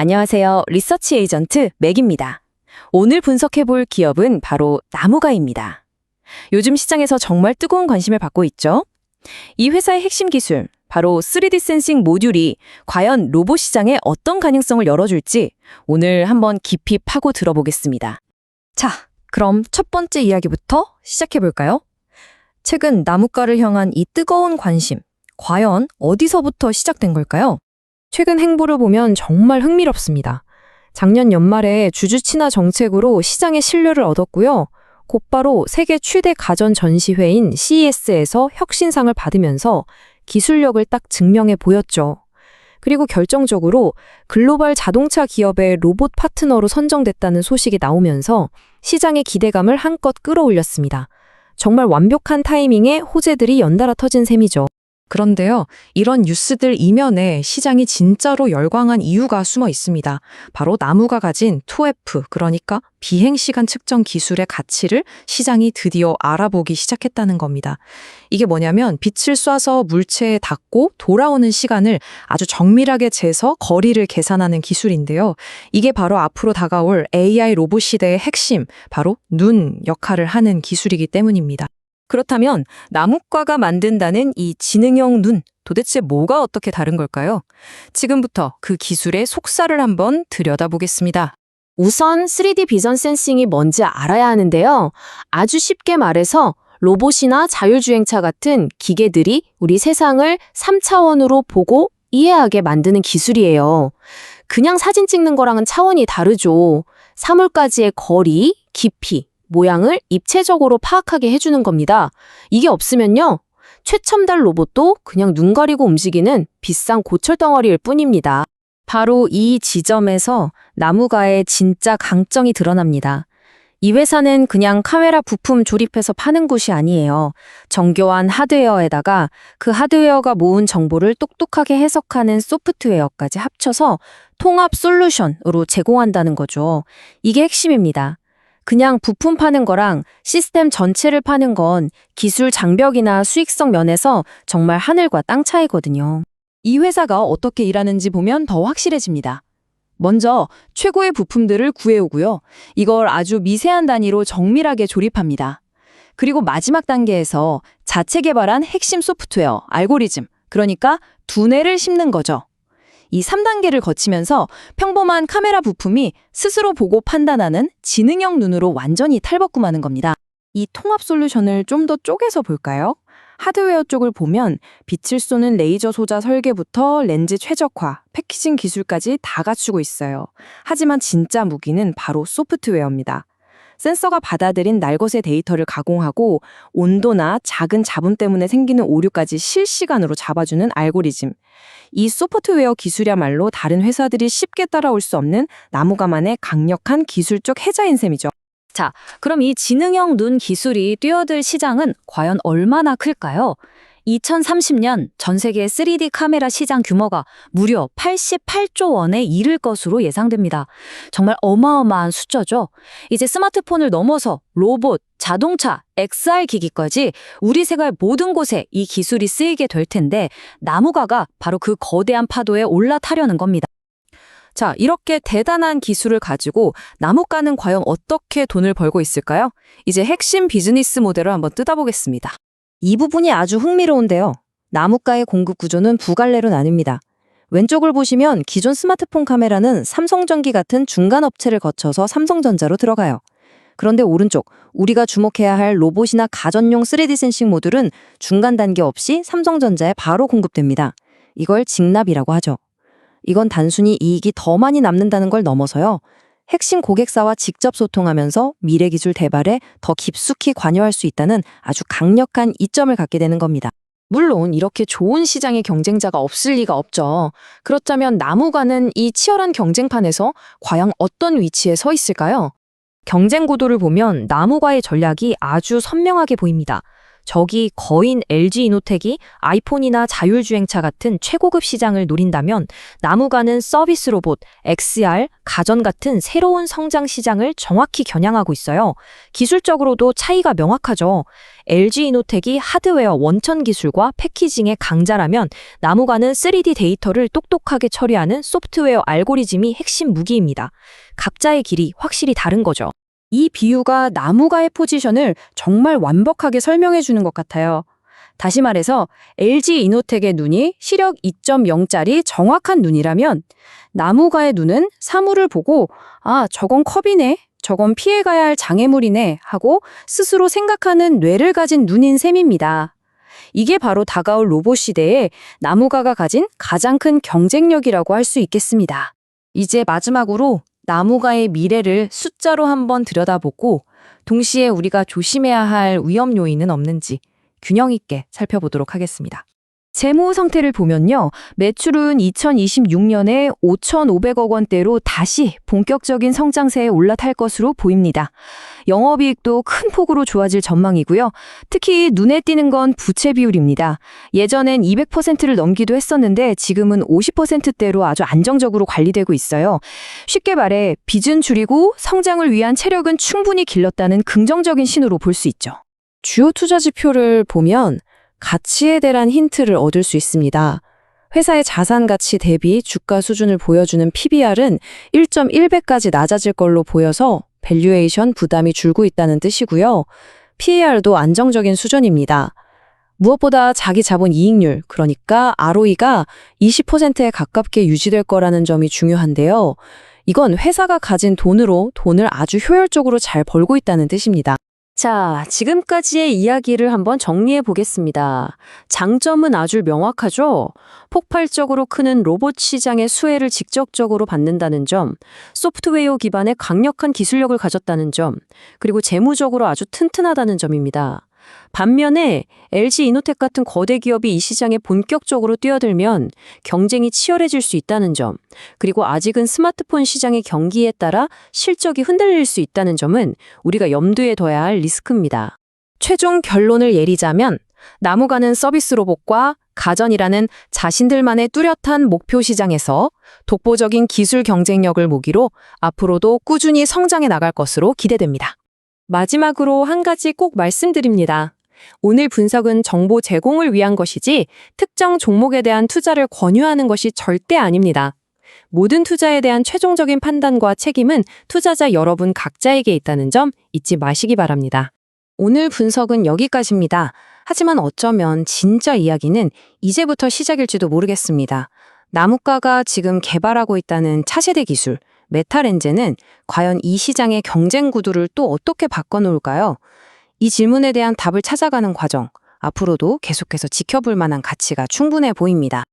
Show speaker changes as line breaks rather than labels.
안녕하세요. 리서치 에이전트 맥입니다. 오늘 분석해볼 기업은 바로 나무가입니다. 요즘 시장에서 정말 뜨거운 관심을 받고 있죠? 이 회사의 핵심 기술, 바로 3D 센싱 모듈이 과연 로봇 시장에 어떤 가능성을 열어줄지 오늘 한번 깊이 파고 들어보겠습니다.
자, 그럼 첫 번째 이야기부터 시작해볼까요? 최근 나무가를 향한 이 뜨거운 관심, 과연 어디서부터 시작된 걸까요? 최근 행보를 보면 정말 흥미롭습니다. 작년 연말에 주주 친화 정책으로 시장의 신뢰를 얻었고요. 곧바로 세계 최대 가전 전시회인 CES에서 혁신상을 받으면서 기술력을 딱 증명해 보였죠. 그리고 결정적으로 글로벌 자동차 기업의 로봇 파트너로 선정됐다는 소식이 나오면서 시장의 기대감을 한껏 끌어올렸습니다. 정말 완벽한 타이밍에 호재들이 연달아 터진 셈이죠.
그런데요, 이런 뉴스들 이면에 시장이 진짜로 열광한 이유가 숨어 있습니다. 바로 나무가 가진 2F, 그러니까 비행시간 측정 기술의 가치를 시장이 드디어 알아보기 시작했다는 겁니다. 이게 뭐냐면 빛을 쏴서 물체에 닿고 돌아오는 시간을 아주 정밀하게 재서 거리를 계산하는 기술인데요. 이게 바로 앞으로 다가올 AI 로봇 시대의 핵심, 바로 눈 역할을 하는 기술이기 때문입니다.
그렇다면 나무가가 만든다는 이 지능형 눈, 도대체 뭐가 어떻게 다른 걸까요? 지금부터 그 기술의 속살을 한번 들여다보겠습니다. 우선 3D 비전 센싱이 뭔지 알아야 하는데요. 아주 쉽게 말해서 로봇이나 자율주행차 같은 기계들이 우리 세상을 3차원으로 보고 이해하게 만드는 기술이에요. 그냥 사진 찍는 거랑은 차원이 다르죠. 사물까지의 거리, 깊이, 모양을 입체적으로 파악하게 해주는 겁니다. 이게 없으면요, 최첨단 로봇도 그냥 눈 가리고 움직이는 비싼 고철 덩어리일 뿐입니다. 바로 이 지점에서 나무가의 진짜 강점이 드러납니다. 이 회사는 그냥 카메라 부품 조립해서 파는 곳이 아니에요. 정교한 하드웨어에다가 그 하드웨어가 모은 정보를 똑똑하게 해석하는 소프트웨어까지 합쳐서 통합 솔루션으로 제공한다는 거죠. 이게 핵심입니다. 그냥 부품 파는 거랑 시스템 전체를 파는 건 기술 장벽이나 수익성 면에서 정말 하늘과 땅 차이거든요. 이 회사가 어떻게 일하는지 보면 더 확실해집니다. 먼저 최고의 부품들을 구해오고요. 이걸 아주 미세한 단위로 정밀하게 조립합니다. 그리고 마지막 단계에서 자체 개발한 핵심 소프트웨어, 알고리즘, 그러니까 두뇌를 심는 거죠. 이 3단계를 거치면서 평범한 카메라 부품이 스스로 보고 판단하는 지능형 눈으로 완전히 탈바꿈하는 겁니다. 이 통합 솔루션을 좀 더 쪼개서 볼까요? 하드웨어 쪽을 보면 빛을 쏘는 레이저 소자 설계부터 렌즈 최적화, 패키징 기술까지 다 갖추고 있어요. 하지만 진짜 무기는 바로 소프트웨어입니다. 센서가 받아들인 날것의 데이터를 가공하고 온도나 작은 잡음 때문에 생기는 오류까지 실시간으로 잡아주는 알고리즘. 이 소프트웨어 기술이야말로 다른 회사들이 쉽게 따라올 수 없는 나무가만의 강력한 기술적 해자인 셈이죠. 자, 그럼 이 지능형 눈 기술이 뛰어들 시장은 과연 얼마나 클까요? 2030년 전 세계 3D 카메라 시장 규모가 무려 88조 원에 이를 것으로 예상됩니다. 정말 어마어마한 숫자죠. 이제 스마트폰을 넘어서 로봇, 자동차, XR 기기까지 우리 생활 모든 곳에 이 기술이 쓰이게 될 텐데 나무가가 바로 그 거대한 파도에 올라타려는 겁니다. 자, 이렇게 대단한 기술을 가지고 나무가는 과연 어떻게 돈을 벌고 있을까요? 이제 핵심 비즈니스 모델을 한번 뜯어보겠습니다. 이 부분이 아주 흥미로운데요. 나무가의 공급 구조는 두 갈래로 나뉩니다. 왼쪽을 보시면 기존 스마트폰 카메라는 삼성전기 같은 중간 업체를 거쳐서 삼성전자로 들어가요. 그런데 오른쪽, 우리가 주목해야 할 로봇이나 가전용 3D 센싱 모듈은 중간 단계 없이 삼성전자에 바로 공급됩니다. 이걸 직납이라고 하죠. 이건 단순히 이익이 더 많이 남는다는 걸 넘어서요. 핵심 고객사와 직접 소통하면서 미래 기술 개발에 더 깊숙이 관여할 수 있다는 아주 강력한 이점을 갖게 되는 겁니다. 물론 이렇게 좋은 시장의 경쟁자가 없을 리가 없죠. 그렇다면 나무가는 이 치열한 경쟁판에서 과연 어떤 위치에 서 있을까요? 경쟁 구도를 보면 나무가의 전략이 아주 선명하게 보입니다.
저기 거인 LG 이노텍이 아이폰이나 자율주행차 같은 최고급 시장을 노린다면 나무가는 서비스 로봇, XR, 가전 같은 새로운 성장 시장을 정확히 겨냥하고 있어요. 기술적으로도 차이가 명확하죠. LG 이노텍이 하드웨어 원천 기술과 패키징의 강자라면 나무가는 3D 데이터를 똑똑하게 처리하는 소프트웨어 알고리즘이 핵심 무기입니다. 각자의 길이 확실히 다른 거죠.
이 비유가 나무가의 포지션을 정말 완벽하게 설명해 주는 것 같아요. 다시 말해서 LG 이노텍의 눈이 시력 2.0짜리 정확한 눈이라면 나무가의 눈은 사물을 보고 아, 저건 컵이네, 저건 피해가야 할 장애물이네 하고 스스로 생각하는 뇌를 가진 눈인 셈입니다. 이게 바로 다가올 로봇 시대에 나무가가 가진 가장 큰 경쟁력이라고 할 수 있겠습니다.
이제 마지막으로 나무가의 미래를 숫자로 한번 들여다보고 동시에 우리가 조심해야 할 위험 요인은 없는지 균형 있게 살펴보도록 하겠습니다.
재무 상태를 보면요. 매출은 2026년에 5,500억 원대로 다시 본격적인 성장세에 올라탈 것으로 보입니다. 영업이익도 큰 폭으로 좋아질 전망이고요. 특히 눈에 띄는 건 부채 비율입니다. 예전엔 200%를 넘기도 했었는데 지금은 50%대로 아주 안정적으로 관리되고 있어요. 쉽게 말해 빚은 줄이고 성장을 위한 체력은 충분히 길렀다는 긍정적인 신호로 볼 수 있죠.
주요 투자 지표를 보면 가치에 대한 힌트를 얻을 수 있습니다. 회사의 자산 가치 대비 주가 수준을 보여주는 PBR은 1.1배까지 낮아질 걸로 보여서 밸류에이션 부담이 줄고 있다는 뜻이고요. PER도 안정적인 수준입니다. 무엇보다 자기 자본 이익률, 그러니까 ROE가 20%에 가깝게 유지될 거라는 점이 중요한데요. 이건 회사가 가진 돈으로 돈을 아주 효율적으로 잘 벌고 있다는 뜻입니다.
자, 지금까지의 이야기를 한번 정리해 보겠습니다. 장점은 아주 명확하죠? 폭발적으로 크는 로봇 시장의 수혜를 직접적으로 받는다는 점, 소프트웨어 기반의 강력한 기술력을 가졌다는 점, 그리고 재무적으로 아주 튼튼하다는 점입니다. 반면에 LG 이노텍 같은 거대 기업이 이 시장에 본격적으로 뛰어들면 경쟁이 치열해질 수 있다는 점, 그리고 아직은 스마트폰 시장의 경기에 따라 실적이 흔들릴 수 있다는 점은 우리가 염두에 둬야 할 리스크입니다.
최종 결론을 내리자면 나무가는 서비스 로봇과 가전이라는 자신들만의 뚜렷한 목표 시장에서 독보적인 기술 경쟁력을 모기로 앞으로도 꾸준히 성장해 나갈 것으로 기대됩니다. 마지막으로 한 가지 꼭 말씀드립니다. 오늘 분석은 정보 제공을 위한 것이지 특정 종목에 대한 투자를 권유하는 것이 절대 아닙니다. 모든 투자에 대한 최종적인 판단과 책임은 투자자 여러분 각자에게 있다는 점 잊지 마시기 바랍니다. 오늘 분석은 여기까지입니다. 하지만 어쩌면 진짜 이야기는 이제부터 시작일지도 모르겠습니다. 나무가가 지금 개발하고 있다는 차세대 기술, 메타렌즈는 과연 이 시장의 경쟁 구도를 또 어떻게 바꿔놓을까요? 이 질문에 대한 답을 찾아가는 과정, 앞으로도 계속해서 지켜볼 만한 가치가 충분해 보입니다.